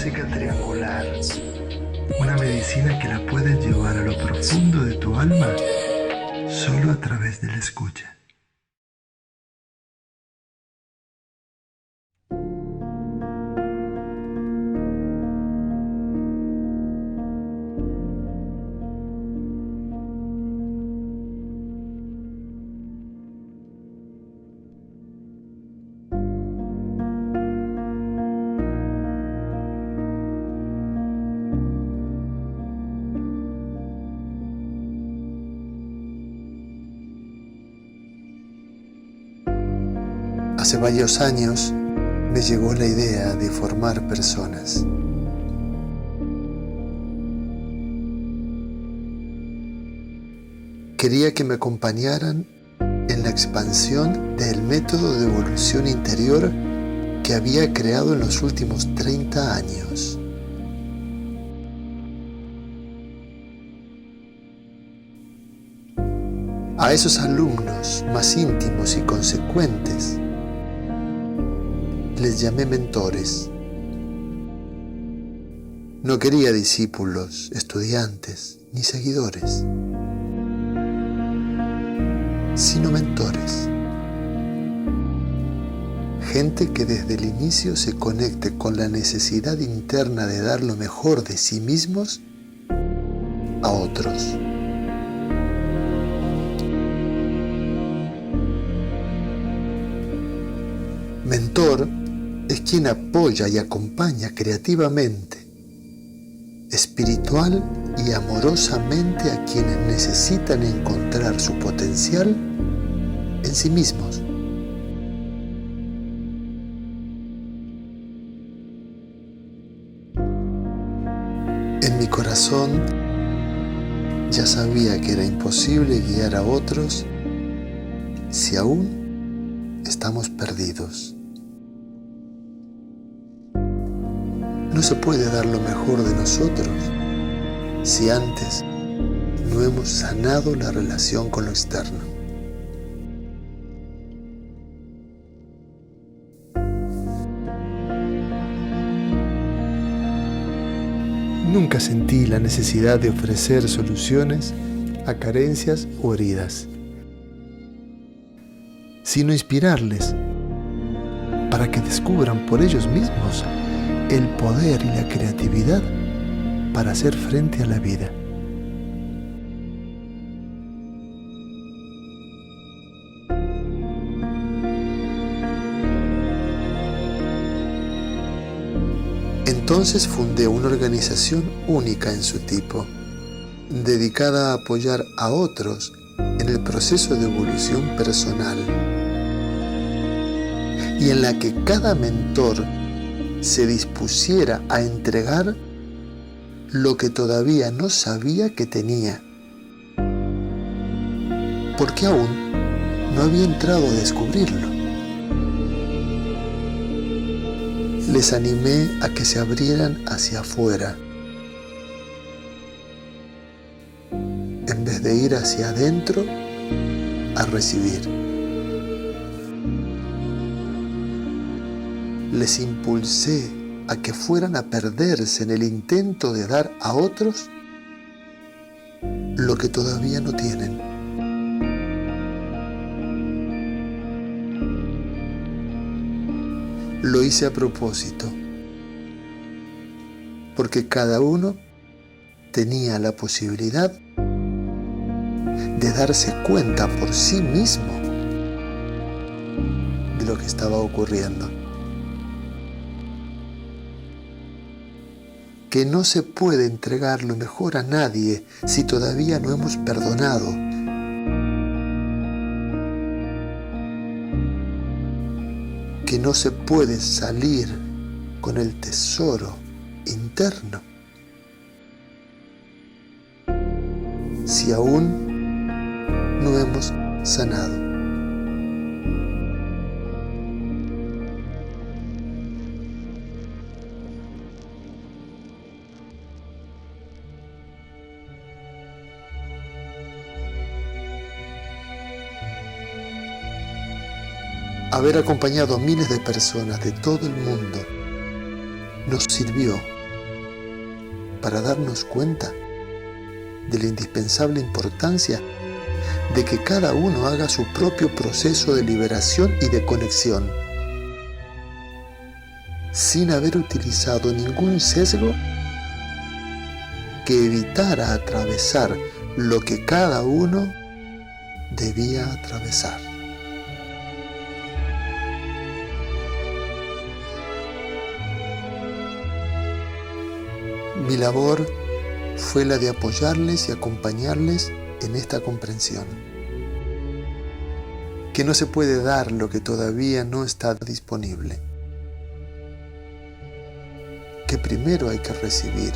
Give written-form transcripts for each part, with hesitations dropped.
música triangular, una medicina que la puedes llevar a lo profundo de tu alma solo a través de la escucha. Hace varios años me llegó la idea de formar personas. Quería que me acompañaran en la expansión del método de evolución interior que había creado en los últimos 30 años. A esos alumnos más íntimos y consecuentes les llamé mentores. No quería discípulos, estudiantes ni seguidores, sino mentores. Gente que desde el inicio se conecte con la necesidad interna de dar lo mejor de sí mismos a otros. Mentor es quien apoya y acompaña creativamente, espiritual y amorosamente a quienes necesitan encontrar su potencial en sí mismos. En mi corazón ya sabía que era imposible guiar a otros si aún estamos perdidos. No se puede dar lo mejor de nosotros si antes no hemos sanado la relación con lo externo. Nunca sentí la necesidad de ofrecer soluciones a carencias o heridas, sino inspirarles para que descubran por ellos mismos el poder y la creatividad para hacer frente a la vida. Entonces fundé una organización única en su tipo, dedicada a apoyar a otros en el proceso de evolución personal, y en la que cada mentor se dispusiera a entregar lo que todavía no sabía que tenía, porque aún no había entrado a descubrirlo. Les animé a que se abrieran hacia afuera, en vez de ir hacia adentro a recibir. Les impulsé a que fueran a perderse en el intento de dar a otros lo que todavía no tienen. Lo hice a propósito, porque cada uno tenía la posibilidad de darse cuenta por sí mismo de lo que estaba ocurriendo. Que no se puede entregar lo mejor a nadie si todavía no hemos perdonado. Que no se puede salir con el tesoro interno si aún no hemos sanado. Haber acompañado a miles de personas de todo el mundo nos sirvió para darnos cuenta de la indispensable importancia de que cada uno haga su propio proceso de liberación y de conexión, sin haber utilizado ningún sesgo que evitara atravesar lo que cada uno debía atravesar. Mi labor fue la de apoyarles y acompañarles en esta comprensión, que no se puede dar lo que todavía no está disponible, que primero hay que recibir.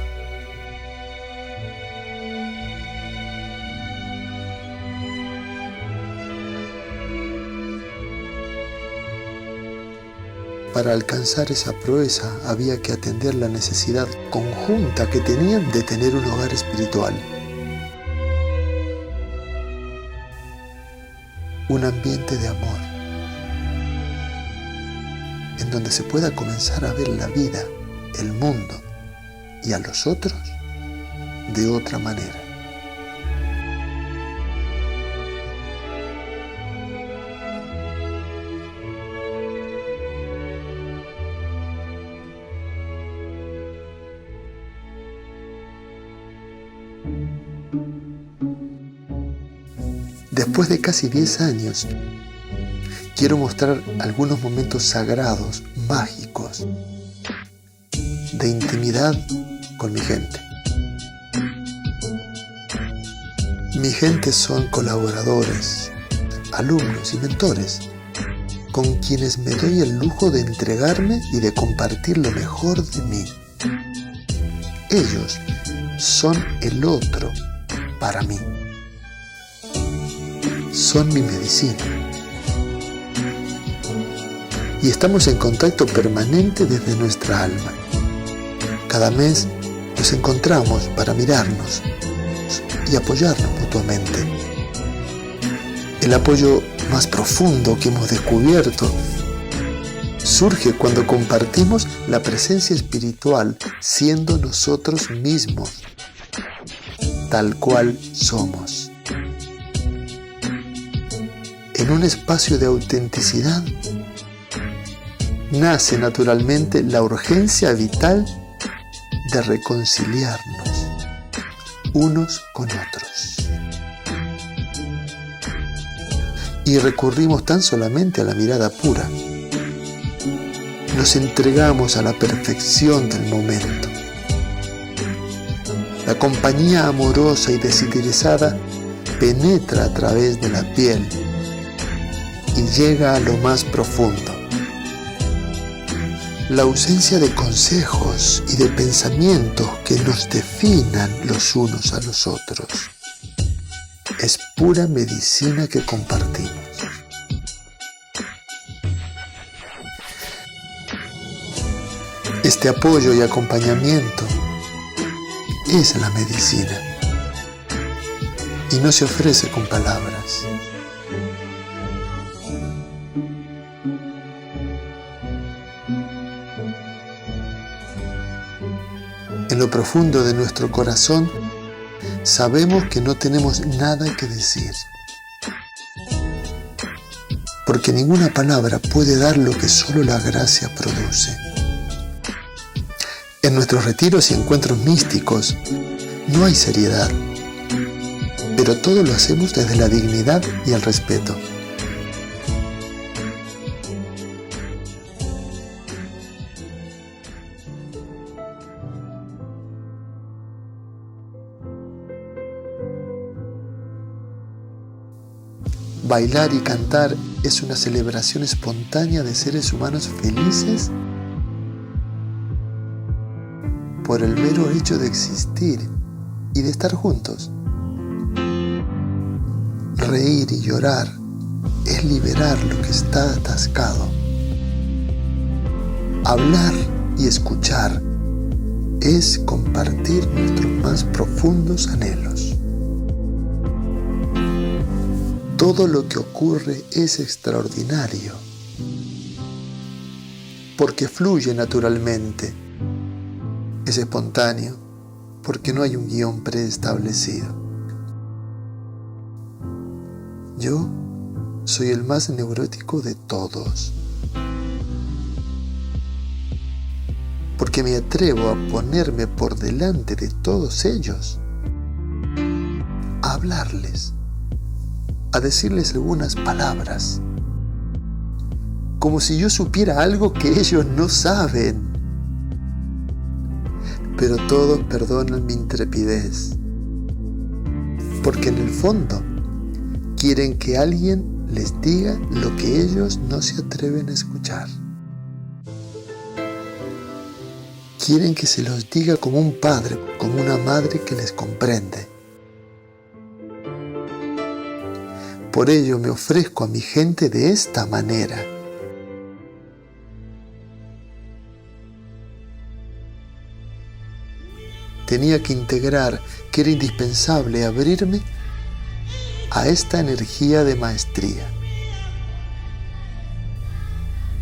Para alcanzar esa proeza había que atender la necesidad conjunta que tenían de tener un hogar espiritual, un ambiente de amor, en donde se pueda comenzar a ver la vida, el mundo y a los otros de otra manera. Después de casi 10 años, quiero mostrar algunos momentos sagrados, mágicos, de intimidad con mi gente. Mi gente son colaboradores, alumnos y mentores, con quienes me doy el lujo de entregarme y de compartir lo mejor de mí. Ellos son el otro para mí. Son mi medicina. Y estamos en contacto permanente desde nuestra alma. Cada mes nos encontramos para mirarnos y apoyarnos mutuamente. El apoyo más profundo que hemos descubierto surge cuando compartimos la presencia espiritual siendo nosotros mismos, tal cual somos. En un espacio de autenticidad nace naturalmente la urgencia vital de reconciliarnos unos con otros. Y recurrimos tan solamente a la mirada pura. Nos entregamos a la perfección del momento. La compañía amorosa y desinteresada penetra a través de la piel y llega a lo más profundo. La ausencia de consejos y de pensamientos que nos definan los unos a los otros es pura medicina que compartimos. Este apoyo y acompañamiento es la medicina y no se ofrece con palabras. En lo profundo de nuestro corazón sabemos que no tenemos nada que decir, porque ninguna palabra puede dar lo que solo la gracia produce. En nuestros retiros y encuentros místicos no hay seriedad, pero todo lo hacemos desde la dignidad y el respeto. Bailar y cantar es una celebración espontánea de seres humanos felices por el mero hecho de existir y de estar juntos. Reír y llorar es liberar lo que está atascado. Hablar y escuchar es compartir nuestros más profundos anhelos. Todo lo que ocurre es extraordinario, porque fluye naturalmente, es espontáneo porque no hay un guión preestablecido. Yo soy el más neurótico de todos, porque me atrevo a ponerme por delante de todos ellos, a hablarles, a decirles algunas palabras, como si yo supiera algo que ellos no saben. Pero todos perdonan mi intrepidez, porque en el fondo quieren que alguien les diga lo que ellos no se atreven a escuchar. Quieren que se los diga como un padre, como una madre que les comprende. Por ello me ofrezco a mi gente de esta manera. Tenía que integrar que era indispensable abrirme a esta energía de maestría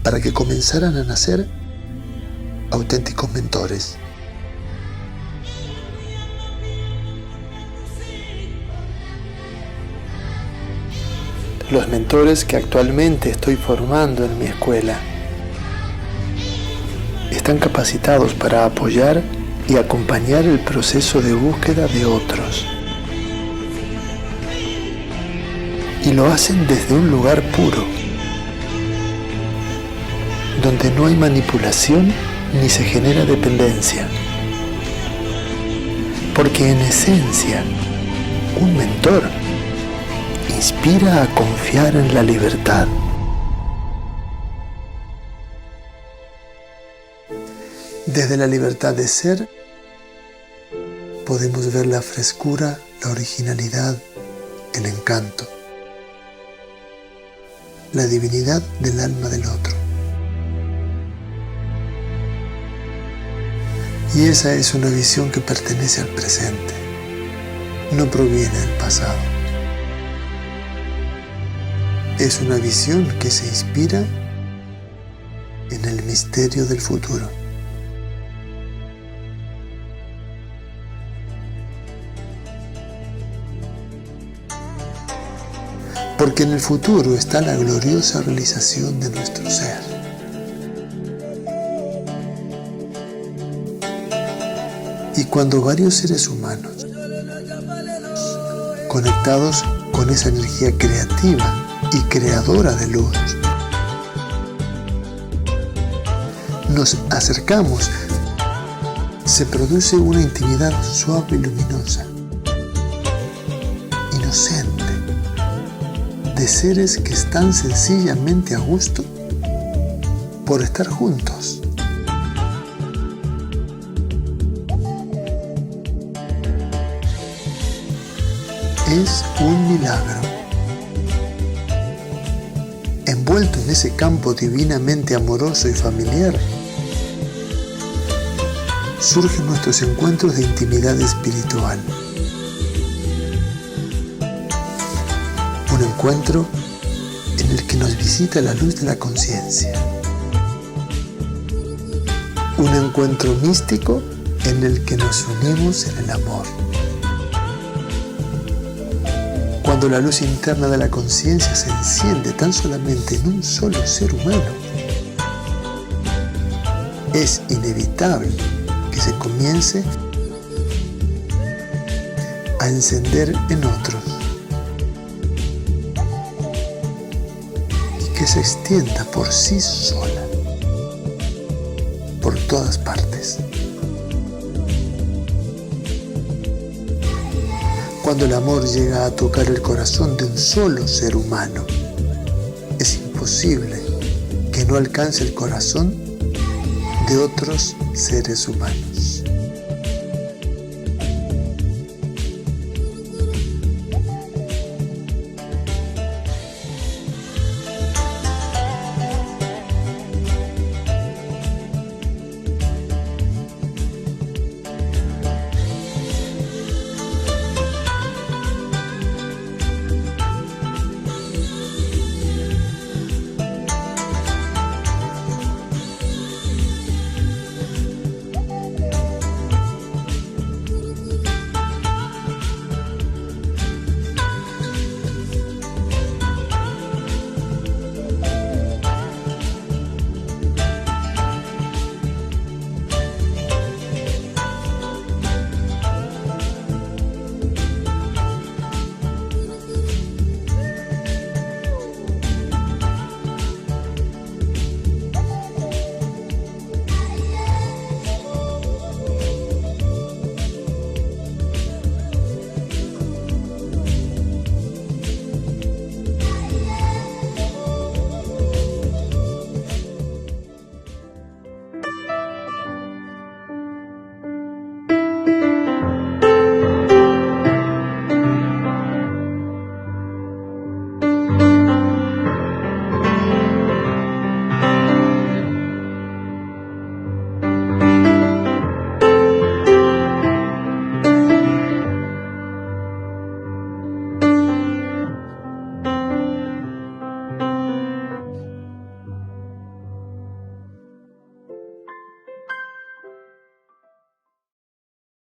para que comenzaran a nacer auténticos mentores. Los mentores que actualmente estoy formando en mi escuela están capacitados para apoyar y acompañar el proceso de búsqueda de otros. Y lo hacen desde un lugar puro, donde no hay manipulación ni se genera dependencia. Porque en esencia, un mentor inspira a confiar en la libertad. Desde la libertad de ser, podemos ver la frescura, la originalidad, el encanto, la divinidad del alma del otro. Y esa es una visión que pertenece al presente, no proviene del pasado. Es una visión que se inspira en el misterio del futuro. Porque en el futuro está la gloriosa realización de nuestro ser. Y cuando varios seres humanos, conectados con esa energía creativa y creadora de luz, nos acercamos, se produce una intimidad suave y luminosa, inocente, de seres que están sencillamente a gusto por estar juntos. Es un milagro. Envuelto en ese campo divinamente amoroso y familiar, surgen nuestros encuentros de intimidad espiritual. Un encuentro en el que nos visita la luz de la conciencia. Un encuentro místico en el que nos unimos en el amor. Cuando la luz interna de la conciencia se enciende tan solamente en un solo ser humano, es inevitable que se comience a encender en otros y que se extienda por sí sola, por todas partes. Cuando el amor llega a tocar el corazón de un solo ser humano, es imposible que no alcance el corazón de otros seres humanos.